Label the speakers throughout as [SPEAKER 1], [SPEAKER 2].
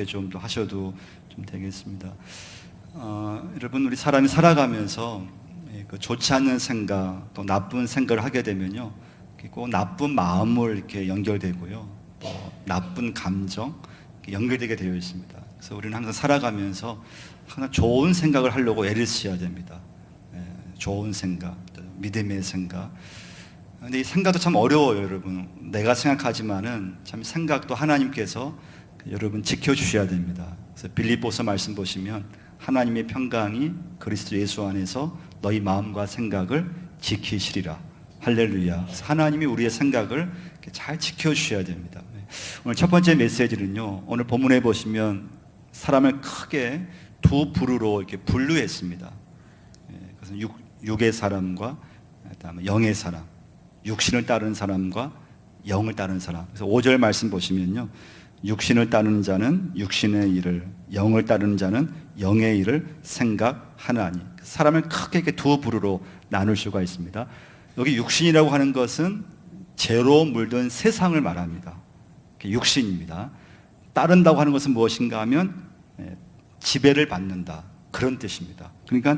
[SPEAKER 1] 좀 더 하셔도 좀 되겠습니다. 여러분, 우리 사람이 살아가면서 그 좋지 않은 생각, 또 나쁜 생각을 하게 되면요, 꼭 나쁜 마음을 이렇게 연결되고요, 또 나쁜 감정 연결되게 되어 있습니다. 그래서 우리는 항상 살아가면서 항상 좋은 생각을 하려고 애를 써야 됩니다. 좋은 생각, 믿음의 생각. 근데 이 생각도 참 어려워요, 여러분. 내가 생각하지만은 참 생각도 하나님께서 여러분 지켜주셔야 됩니다. 그래서 빌립보서 말씀 보시면 하나님의 평강이 그리스도 예수 안에서 너희 마음과 생각을 지키시리라. 할렐루야. 그래서 하나님이 우리의 생각을 잘 지켜주셔야 됩니다. 오늘 첫 번째 메시지는요, 오늘 본문에 보시면 사람을 크게 두 부류로 이렇게 분류했습니다. 그래서 육의 사람과 그다음에 영의 사람, 육신을 따르는 사람과 영을 따르는 사람. 그래서 5절 말씀 보시면요, 육신을 따르는 자는 육신의 일을, 영을 따르는 자는 영의 일을 생각하나니. 사람을 크게 이렇게 두 부류로 나눌 수가 있습니다. 여기 육신이라고 하는 것은 죄로 물든 세상을 말합니다. 육신입니다. 따른다고 하는 것은 무엇인가 하면 지배를 받는다, 그런 뜻입니다. 그러니까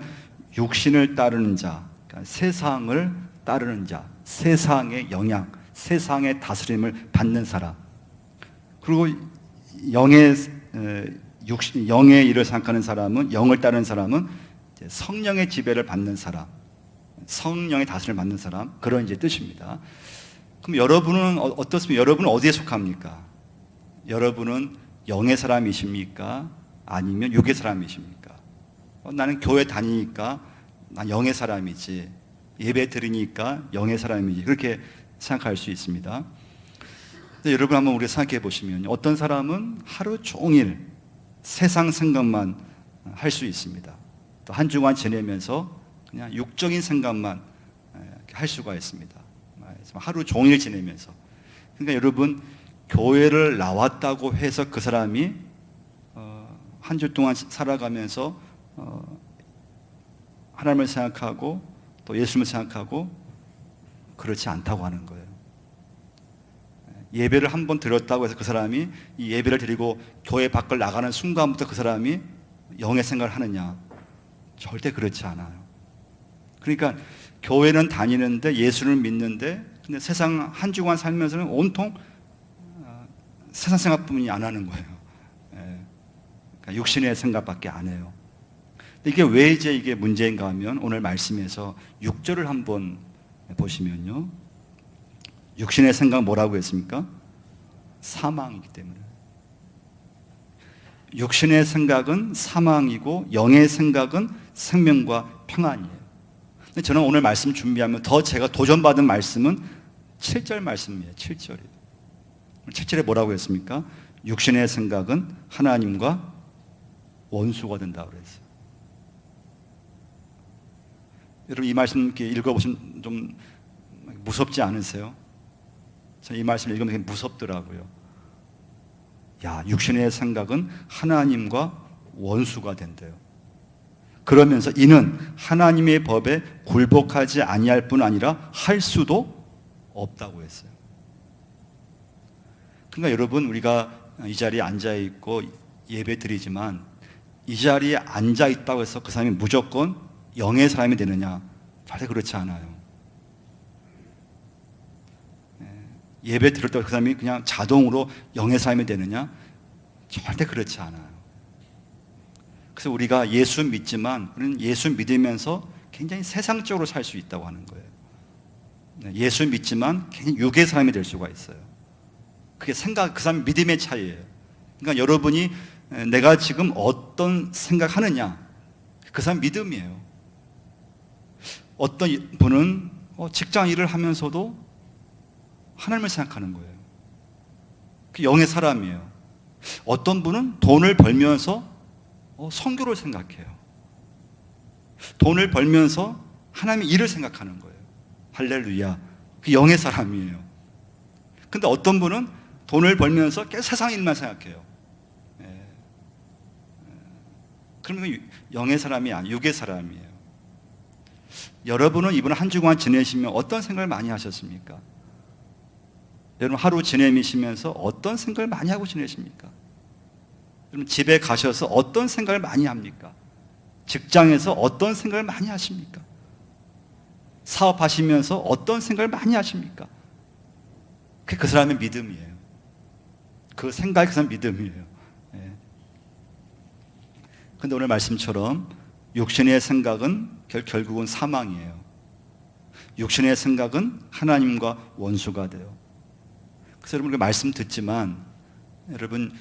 [SPEAKER 1] 육신을 따르는 자, 그러니까 세상을 따르는 자, 세상의 영향, 세상의 다스림을 받는 사람. 그리고 영의 일을 생각하는 사람은, 영을 따르는 사람은 성령의 지배를 받는 사람, 성령의 다스림을 받는 사람, 그런 이제 뜻입니다. 그럼 여러분은 어떻습니까? 여러분은 어디에 속합니까? 여러분은 영의 사람이십니까? 아니면 육의 사람이십니까? 나는 교회 다니니까 난 영의 사람이지, 예배 드리니까 영의 사람이지, 그렇게 생각할 수 있습니다. 여러분 한번 우리가 생각해 보시면, 어떤 사람은 하루 종일 세상 생각만 할 수 있습니다. 또 한 주간 지내면서 그냥 육적인 생각만 할 수가 있습니다. 하루 종일 지내면서. 그러니까 여러분, 교회를 나왔다고 해서 그 사람이 한 주 동안 살아가면서 하나님을 생각하고 또 예수님을 생각하고 그렇지 않다고 하는 거예요. 예배를 한 번 드렸다고 해서 그 사람이 이 예배를 드리고 교회 밖을 나가는 순간부터 그 사람이 영의 생각을 하느냐? 절대 그렇지 않아요. 그러니까 교회는 다니는데, 예수를 믿는데, 근데 세상 한 주간 살면서는 온통 세상 생각뿐이 안 하는 거예요. 그러니까 육신의 생각밖에 안 해요. 이게 왜 이게 문제인가 하면, 오늘 말씀에서 6절을 한번 보시면요, 육신의 생각 뭐라고 했습니까? 사망이기 때문에. 육신의 생각은 사망이고 영의 생각은 생명과 평안이에요. 근데 저는 오늘 말씀 준비하면 더 제가 도전받은 말씀은 7절 말씀이에요. 7절이에요. 7절에 뭐라고 했습니까? 육신의 생각은 하나님과 원수가 된다고 그랬어요. 여러분, 이 말씀 이렇게 읽어보시면 좀 무섭지 않으세요? 저는 이 말씀을 읽으면 되게 무섭더라고요. 야, 육신의 생각은 하나님과 원수가 된대요. 그러면서 이는 하나님의 법에 굴복하지 아니할 뿐 아니라 할 수도 없다고 했어요. 그러니까 여러분, 우리가 이 자리에 앉아 있고 예배 드리지만, 이 자리에 앉아 있다고 해서 그 사람이 무조건 영의 사람이 되느냐? 절대 그렇지 않아요. 예배 드렸다고 그 사람이 그냥 자동으로 영의 사람이 되느냐? 절대 그렇지 않아요. 그래서 우리가 예수 믿지만, 우리는 예수 믿으면서 굉장히 세상적으로 살 수 있다고 하는 거예요. 예수 믿지만 굉장히 육의 사람이 될 수가 있어요. 그게 그 사람 믿음의 차이예요. 그러니까 여러분이 내가 지금 어떤 생각하느냐, 그 사람 믿음이에요. 어떤 분은 직장 일을 하면서도 하나님을 생각하는 거예요. 그 영의 사람이에요. 어떤 분은 돈을 벌면서 선교를 생각해요. 돈을 벌면서 하나님의 일을 생각하는 거예요. 할렐루야. 그 영의 사람이에요. 근데 어떤 분은 돈을 벌면서 계속 세상 일만 생각해요. 그러면 영의 사람이 아니에요. 육의 사람이에요. 여러분은 이번 한 주간 지내시면 어떤 생각을 많이 하셨습니까? 여러분 하루 지내시면서 어떤 생각을 많이 하고 지내십니까? 여러분 집에 가셔서 어떤 생각을 많이 합니까? 직장에서 어떤 생각을 많이 하십니까? 사업하시면서 어떤 생각을 많이 하십니까? 그게 그 사람의 믿음이에요. 그 생각이 그 사람의 믿음이에요. 그런데 오늘 말씀처럼 육신의 생각은 결국은 사망이에요. 육신의 생각은 하나님과 원수가 돼요. 그래서 여러분 말씀 듣지만 여러분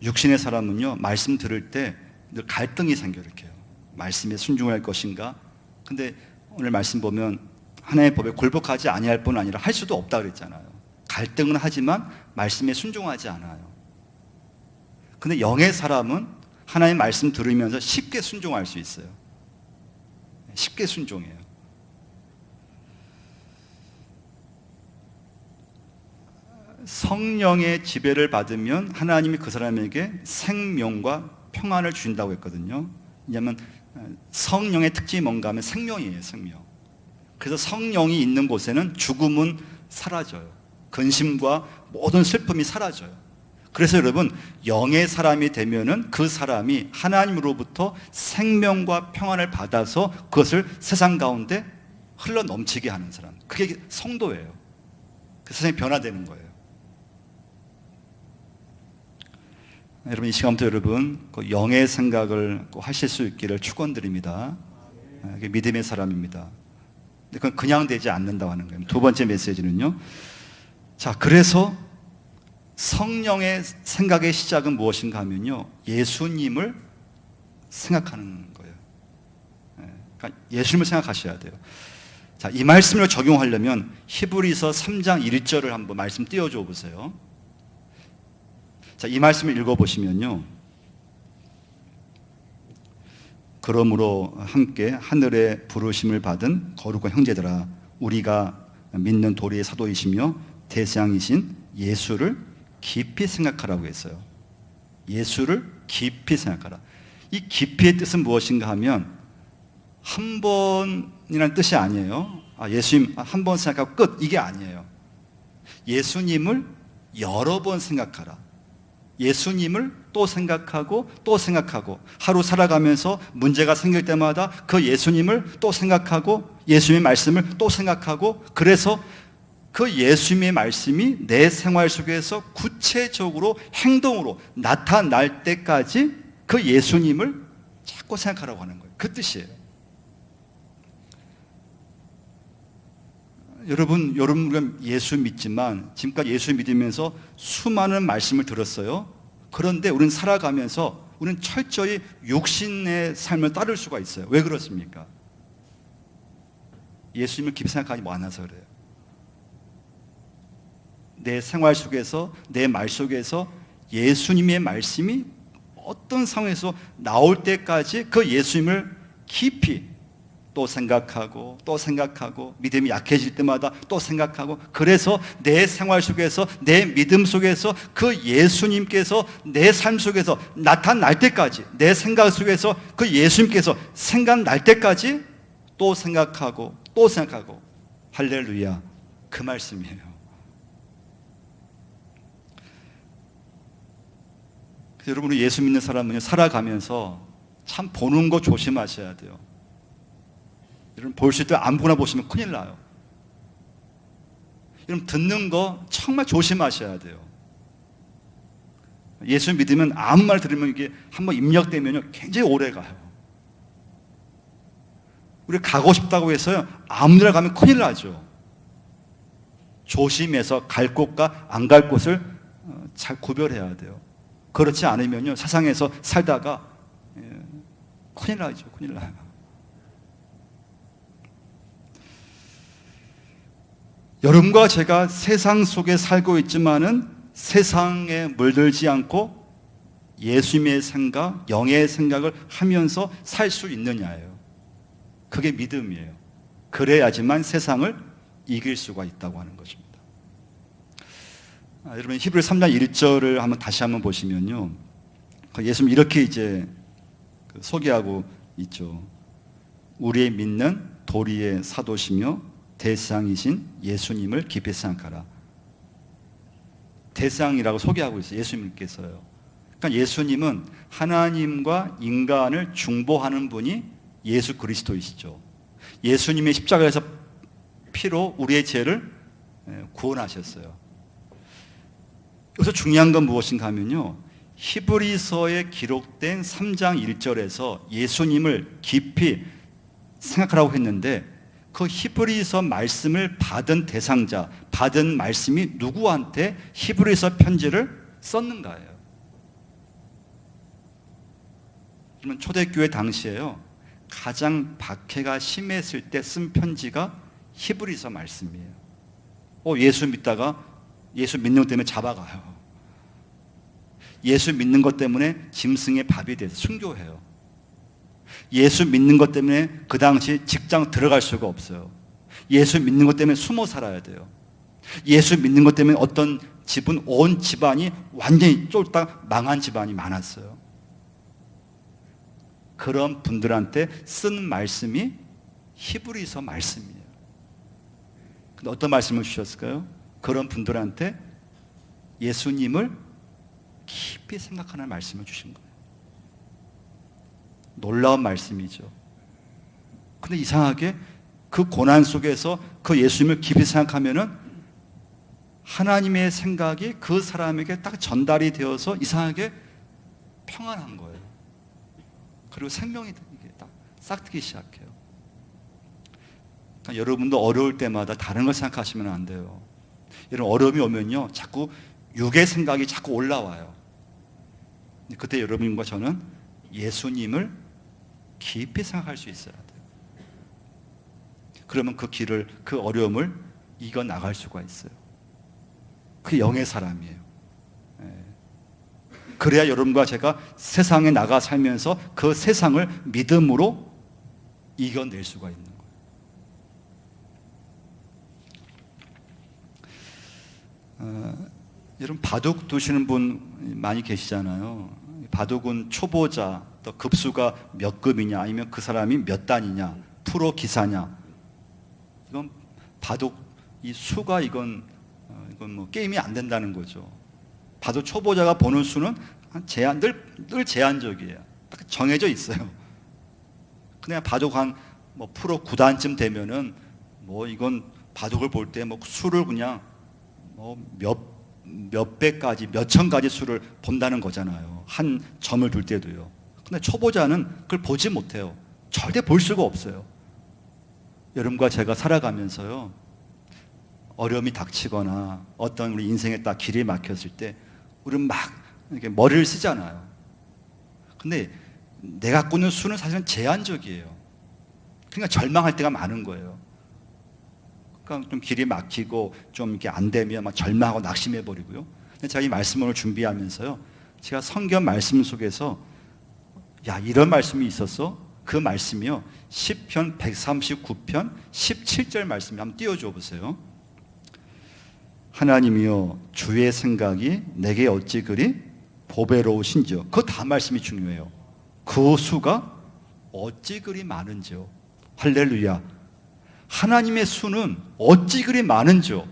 [SPEAKER 1] 육신의 사람은요 말씀 들을 때 늘 갈등이 생겨 이렇게요. 말씀에 순종할 것인가? 근데 오늘 말씀 보면 하나님의 법에 굴복하지 아니할 뿐 아니라 할 수도 없다 그랬잖아요. 갈등은 하지만 말씀에 순종하지 않아요. 근데 영의 사람은 하나님의 말씀 들으면서 쉽게 순종할 수 있어요. 쉽게 순종해요. 성령의 지배를 받으면 하나님이 그 사람에게 생명과 평안을 주신다고 했거든요. 왜냐하면 성령의 특징이 뭔가 하면 생명이에요. 생명. 그래서 성령이 있는 곳에는 죽음은 사라져요. 근심과 모든 슬픔이 사라져요. 그래서 여러분 영의 사람이 되면은 그 사람이 하나님으로부터 생명과 평안을 받아서 그것을 세상 가운데 흘러 넘치게 하는 사람, 그게 성도예요. 그 세상이 변화되는 거예요. 여러분 이 시간부터 여러분 그 영의 생각을 꼭 하실 수 있기를 축원드립니다. 이게 믿음의 사람입니다. 근데 그건 그냥 되지 않는다고 하는 거예요. 두 번째 메시지는요. 자, 그래서 성령의 생각의 시작은 무엇인가 하면요, 예수님을 생각하는 거예요. 그러니까 예수님을 생각하셔야 돼요. 자, 이 말씀을 적용하려면 히브리서 3장 1절을 한번 말씀 띄워줘 보세요. 자, 이 말씀을 읽어보시면요, 그러므로 함께 하늘의 부르심을 받은 거룩한 형제들아, 우리가 믿는 도리의 사도이시며 대장이신 예수를 깊이 생각하라고 했어요. 예수를 깊이 생각하라. 이 깊이의 뜻은 무엇인가 하면 한 번이라는 뜻이 아니에요. 예수님 한 번 생각하고 끝, 이게 아니에요. 예수님을 여러 번 생각하라. 예수님을 또 생각하고 또 생각하고, 하루 살아가면서 문제가 생길 때마다 그 예수님을 또 생각하고 예수님의 말씀을 또 생각하고, 그래서 그 예수님의 말씀이 내 생활 속에서 구체적으로 행동으로 나타날 때까지 그 예수님을 자꾸 생각하라고 하는 거예요. 그 뜻이에요. 여러분 우리가 예수 믿지만 지금까지 예수 믿으면서 수많은 말씀을 들었어요. 그런데 우리는 살아가면서 우리는 철저히 육신의 삶을 따를 수가 있어요. 왜 그렇습니까? 예수님을 깊이 생각하지 않아서 그래요. 내 생활 속에서, 내 말 속에서 예수님의 말씀이 어떤 상황에서 나올 때까지 그 예수님을 깊이 또 생각하고 또 생각하고, 믿음이 약해질 때마다 또 생각하고, 그래서 내 생활 속에서, 내 믿음 속에서 그 예수님께서 내 삶 속에서 나타날 때까지, 내 생각 속에서 그 예수님께서 생각날 때까지 또 생각하고 또 생각하고. 할렐루야, 그 말씀이에요. 그래서 여러분, 예수 믿는 사람은 살아가면서 참 보는 거 조심하셔야 돼요. 여러분 볼 때 아무거나 보시면 큰일 나요. 여러분 듣는 거 정말 조심하셔야 돼요. 예수 믿으면 아무 말 들으면 이게 한번 입력되면 굉장히 오래 가요. 우리 가고 싶다고 해서요 아무 데나 가면 큰일 나죠. 조심해서 갈 곳과 안 갈 곳을 잘 구별해야 돼요. 그렇지 않으면요 세상에서 살다가 큰일 나죠. 큰일 나요. 여러분과 제가 세상 속에 살고 있지만은 세상에 물들지 않고 예수님의 생각, 영의 생각을 하면서 살 수 있느냐예요. 그게 믿음이에요. 그래야지만 세상을 이길 수가 있다고 하는 것입니다. 여러분 히브리 3장 1절을 다시 한번 보시면요, 예수님 이렇게 이제 소개하고 있죠. 우리의 믿는 도리의 사도시며 대상이신 예수님을 깊이 생각하라. 대상이라고 소개하고 있어요. 예수님께서요. 그러니까 예수님은 하나님과 인간을 중보하는 분이 예수 그리스도이시죠. 예수님의 십자가에서 피로 우리의 죄를 구원하셨어요. 여기서 중요한 건 무엇인가 하면요, 히브리서에 기록된 3장 1절에서 예수님을 깊이 생각하라고 했는데 그 히브리서 말씀을 받은 대상자, 받은 말씀이 누구한테 히브리서 편지를 썼는가예요. 그러면 초대교회 당시에요, 가장 박해가 심했을 때 쓴 편지가 히브리서 말씀이에요. 예수 믿다가 예수 믿는 것 때문에 잡아가요. 예수 믿는 것 때문에 짐승의 밥이 돼서 순교해요. 예수 믿는 것 때문에 그 당시 직장 들어갈 수가 없어요. 예수 믿는 것 때문에 숨어 살아야 돼요. 예수 믿는 것 때문에 어떤 집은 온 집안이 완전히 쫄딱 망한 집안이 많았어요. 그런 분들한테 쓴 말씀이 히브리서 말씀이에요. 근데 어떤 말씀을 주셨을까요? 그런 분들한테 예수님을 깊이 생각하는 말씀을 주신 거예요. 놀라운 말씀이죠. 근데 이상하게 그 고난 속에서 그 예수님을 깊이 생각하면은 하나님의 생각이 그 사람에게 딱 전달이 되어서 이상하게 평안한 거예요. 그리고 생명이 딱 싹트기 시작해요. 그러니까 여러분도 어려울 때마다 다른 걸 생각하시면 안 돼요. 여러분 어려움이 오면요, 자꾸 육의 생각이 자꾸 올라와요. 그때 여러분과 저는 예수님을 깊이 생각할 수 있어야 돼요. 그러면 그 길을, 그 어려움을 이겨 나갈 수가 있어요. 그게 영의 사람이에요. 그래야 여러분과 제가 세상에 나가 살면서 그 세상을 믿음으로 이겨낼 수가 있는 거예요. 여러분 바둑 두시는 분 많이 계시잖아요. 바둑은 초보자, 또 급수가 몇 급이냐, 아니면 그 사람이 몇 단이냐, 프로 기사냐. 이건 바둑 이 수가 이건 뭐 게임이 안 된다는 거죠. 바둑 초보자가 보는 수는 늘 제한적이에요. 딱 정해져 있어요. 그냥 바둑 한 뭐 프로 9단쯤 되면은 뭐 이건 바둑을 볼 때 뭐 수를 그냥 뭐 몇 배까지, 몇 천 가지 수를 본다는 거잖아요. 한 점을 둘 때도요. 근데 초보자는 그걸 보지 못해요. 절대 볼 수가 없어요. 여러분과 제가 살아가면서요, 어려움이 닥치거나 어떤 우리 인생에 딱 길이 막혔을 때 우리는 막 이렇게 머리를 쓰잖아요. 근데 내가 갖고 있는 수는 사실은 제한적이에요. 그러니까 절망할 때가 많은 거예요. 그러니까 좀 길이 막히고 좀 이렇게 안 되면 막 절망하고 낙심해 버리고요. 근데 제가 이 말씀을 준비하면서요, 제가 성경 말씀 속에서 야, 이런 말씀이 있었어? 그 말씀이요, 시편 139편 17절 말씀 한번 띄워줘 보세요. 하나님이여 주의 생각이 내게 어찌 그리 보배로우신지요. 그 다음 말씀이 중요해요. 그 수가 어찌 그리 많은지요. 할렐루야. 하나님의 수는 어찌 그리 많은지요.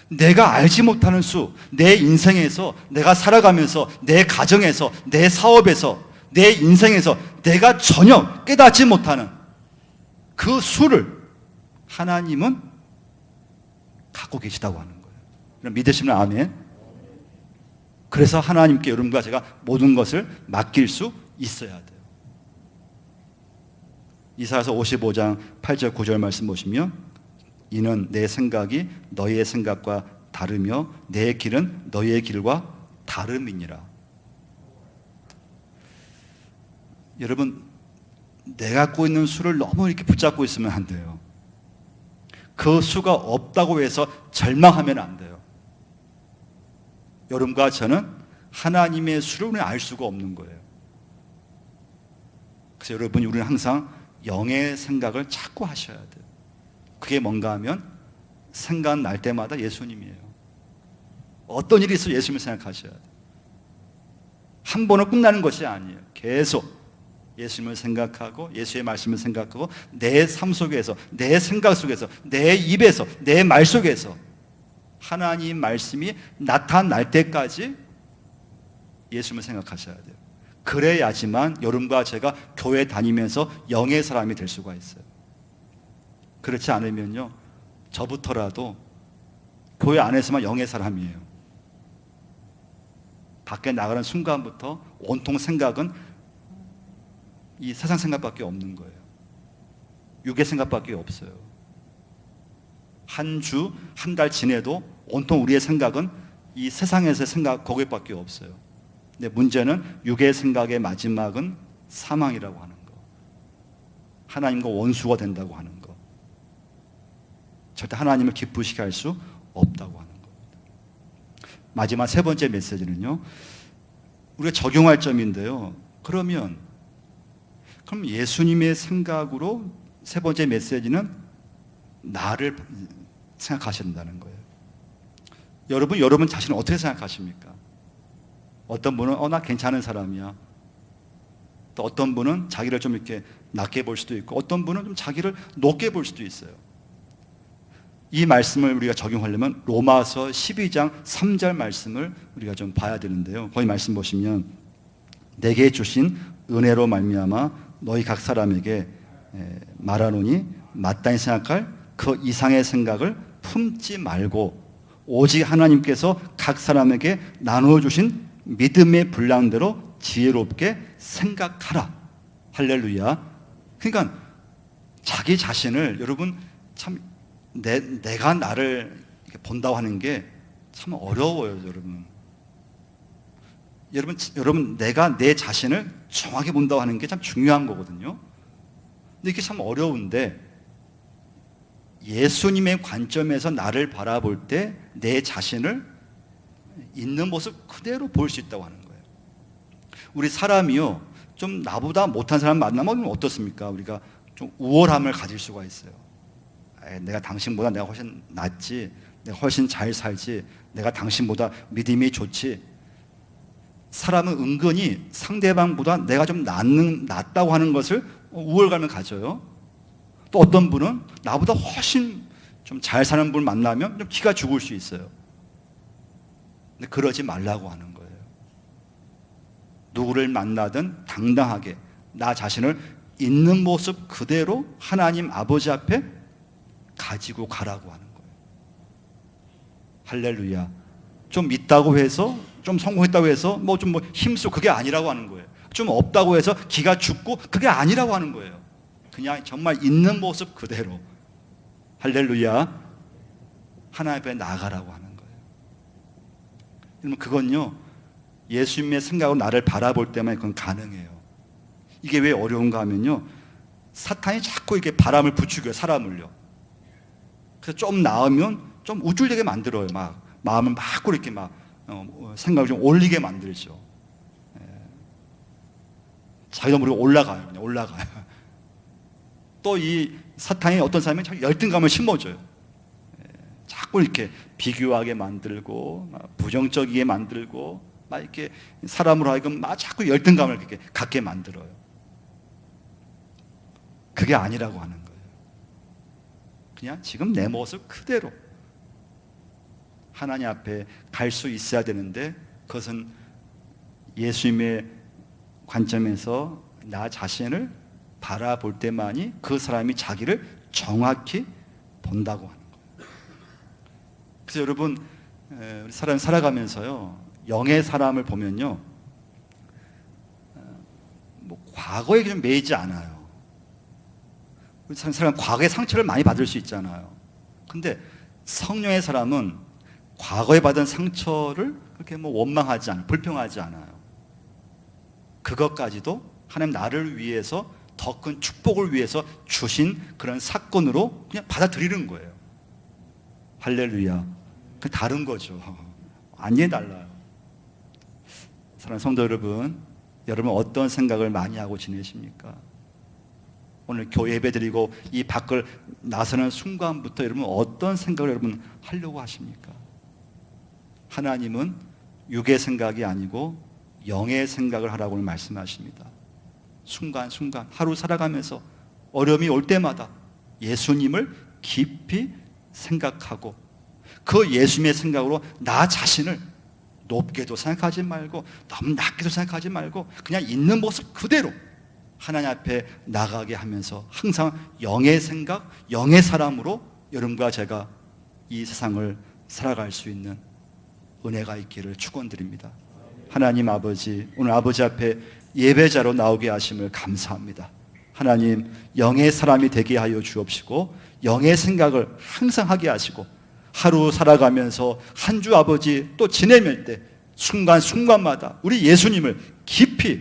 [SPEAKER 1] 내가 알지 못하는 수, 내 인생에서, 내가 살아가면서, 내 가정에서, 내 사업에서, 내 인생에서 내가 전혀 깨닫지 못하는 그 수를 하나님은 갖고 계시다고 하는 거예요. 그럼 믿으시면 아멘. 그래서 하나님께 여러분과 제가 모든 것을 맡길 수 있어야 돼요. 이사야서 55장 8절 9절 말씀 보시면, 이는 내 생각이 너희의 생각과 다르며 내 길은 너희의 길과 다름이니라. 여러분, 내가 갖고 있는 수를 너무 이렇게 붙잡고 있으면 안 돼요. 그 수가 없다고 해서 절망하면 안 돼요. 여러분과 저는 하나님의 수를 알 수가 없는 거예요. 그래서 여러분, 우리는 항상 영의 생각을 자꾸 하셔야 돼요. 그게 뭔가 하면 생각날 때마다 예수님이에요. 어떤 일이 있어도 예수님을 생각하셔야 돼요. 한 번은 끝나는 것이 아니에요. 계속 예수님을 생각하고 예수의 말씀을 생각하고 내 삶 속에서, 내 생각 속에서, 내 입에서, 내 말 속에서 하나님 말씀이 나타날 때까지 예수님을 생각하셔야 돼요. 그래야지만 여러분과 제가 교회 다니면서 영의 사람이 될 수가 있어요. 그렇지 않으면요, 저부터라도 교회 안에서만 영의 사람이에요. 밖에 나가는 순간부터 온통 생각은 이 세상 생각밖에 없는 거예요. 육의 생각밖에 없어요. 한 주, 한 달 지내도 온통 우리의 생각은 이 세상에서의 생각 거기밖에 없어요. 근데 문제는 육의 생각의 마지막은 사망이라고 하는 거, 하나님과 원수가 된다고 하는 거, 절대 하나님을 기쁘시게 할 수 없다고 하는 겁니다. 마지막 세 번째 메시지는요, 우리가 적용할 점인데요, 그럼 예수님의 생각으로 세 번째 메시지는 나를 생각하셔야 된다는 거예요. 여러분 자신을 어떻게 생각하십니까? 어떤 분은 나 괜찮은 사람이야. 또 어떤 분은 자기를 좀 이렇게 낮게 볼 수도 있고, 어떤 분은 좀 자기를 높게 볼 수도 있어요. 이 말씀을 우리가 적용하려면 로마서 12장 3절 말씀을 우리가 좀 봐야 되는데요, 거기 말씀 보시면 내게 주신 은혜로 말미암아 너희 각 사람에게 말하노니 마땅히 생각할 그 이상의 생각을 품지 말고 오직 하나님께서 각 사람에게 나누어 주신 믿음의 분량대로 지혜롭게 생각하라. 할렐루야. 그러니까 자기 자신을, 여러분 참 내가 나를 본다고 하는 게 참 어려워요, 여러분 내가 내 자신을 정확히 본다고 하는 게 참 중요한 거거든요. 근데 이게 참 어려운데, 예수님의 관점에서 나를 바라볼 때 내 자신을 있는 모습 그대로 볼 수 있다고 하는 거예요. 우리 사람이요, 좀 나보다 못한 사람 만나면 어떻습니까? 우리가 좀 우월함을 가질 수가 있어요. 내가 당신보다 내가 훨씬 낫지, 내가 훨씬 잘 살지, 내가 당신보다 믿음이 좋지. 사람은 은근히 상대방보다 내가 좀 낫다고 하는 것을 우월감을 가져요. 또 어떤 분은 나보다 훨씬 좀 잘 사는 분을 만나면 좀 기가 죽을 수 있어요. 근데 그러지 말라고 하는 거예요. 누구를 만나든 당당하게 나 자신을 있는 모습 그대로 하나님 아버지 앞에 가지고 가라고 하는 거예요. 할렐루야. 좀 있다고 해서, 좀 성공했다고 해서 좀 힘쓰고 그게 아니라고 하는 거예요. 좀 없다고 해서 기가 죽고 그게 아니라고 하는 거예요. 그냥 정말 있는 모습 그대로, 할렐루야, 하나님 앞에 나가라고 하는 거예요. 여러분, 그건요, 예수님의 생각으로 나를 바라볼 때만 그건 가능해요. 이게 왜 어려운가 하면요, 사탄이 자꾸 이렇게 바람을 부추겨요, 사람을요. 그래서 좀 나으면 좀 우쭐대게 만들어요. 막 마음을 막 이렇게 생각을 좀 올리게 만들죠. 자기도 모르게 올라가요. 그냥 올라가요. 또 이 사탄이 어떤 사람이 자꾸 열등감을 심어줘요. 자꾸 이렇게 비교하게 만들고, 부정적이게 만들고, 막 이렇게 사람으로 하여금 자꾸 열등감을 이렇게 갖게 만들어요. 그게 아니라고 하는 거예요. 그냥 지금 내 모습 그대로 하나님 앞에 갈 수 있어야 되는데, 그것은 예수님의 관점에서 나 자신을 바라볼 때만이 그 사람이 자기를 정확히 본다고 하는 거예요. 그래서 여러분, 우리 사람 살아가면서요, 영의 사람을 보면요, 과거에 좀 매이지 않아요. 우리 사람 과거의 상처를 많이 받을 수 있잖아요. 근데 성령의 사람은 과거에 받은 상처를 그렇게 원망하지 않아요. 불평하지 않아요. 그것까지도 하나님 나를 위해서 더 큰 축복을 위해서 주신 그런 사건으로 그냥 받아들이는 거예요. 할렐루야. 그 다른 거죠. 완전히 달라요. 사랑하는 성도 여러분, 여러분 어떤 생각을 많이 하고 지내십니까? 오늘 교회 예배드리고 이 밖을 나서는 순간부터 여러분 어떤 생각을 여러분 하려고 하십니까? 하나님은 육의 생각이 아니고 영의 생각을 하라고 말씀하십니다. 순간순간 하루 살아가면서 어려움이 올 때마다 예수님을 깊이 생각하고 그 예수님의 생각으로 나 자신을 높게도 생각하지 말고 너무 낮게도 생각하지 말고 그냥 있는 모습 그대로 하나님 앞에 나가게 하면서 항상 영의 생각, 영의 사람으로 여러분과 제가 이 세상을 살아갈 수 있는 은혜가 있기를 축원드립니다. 하나님 아버지, 오늘 아버지 앞에 예배자로 나오게 하심을 감사합니다. 하나님, 영의 사람이 되게 하여 주옵시고 영의 생각을 항상 하게 하시고 하루 살아가면서 한 주 아버지 또 지내면 때 순간순간마다 우리 예수님을 깊이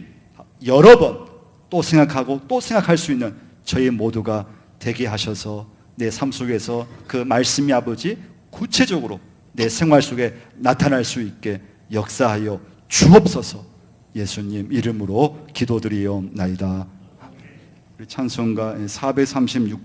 [SPEAKER 1] 여러 번 또 생각하고 또 생각할 수 있는 저희 모두가 되게 하셔서 내 삶 속에서 그 말씀이 아버지 구체적으로 내 생활 속에 나타날 수 있게 역사하여 주옵소서. 예수님 이름으로 기도드리옵나이다. 우리 찬송가 436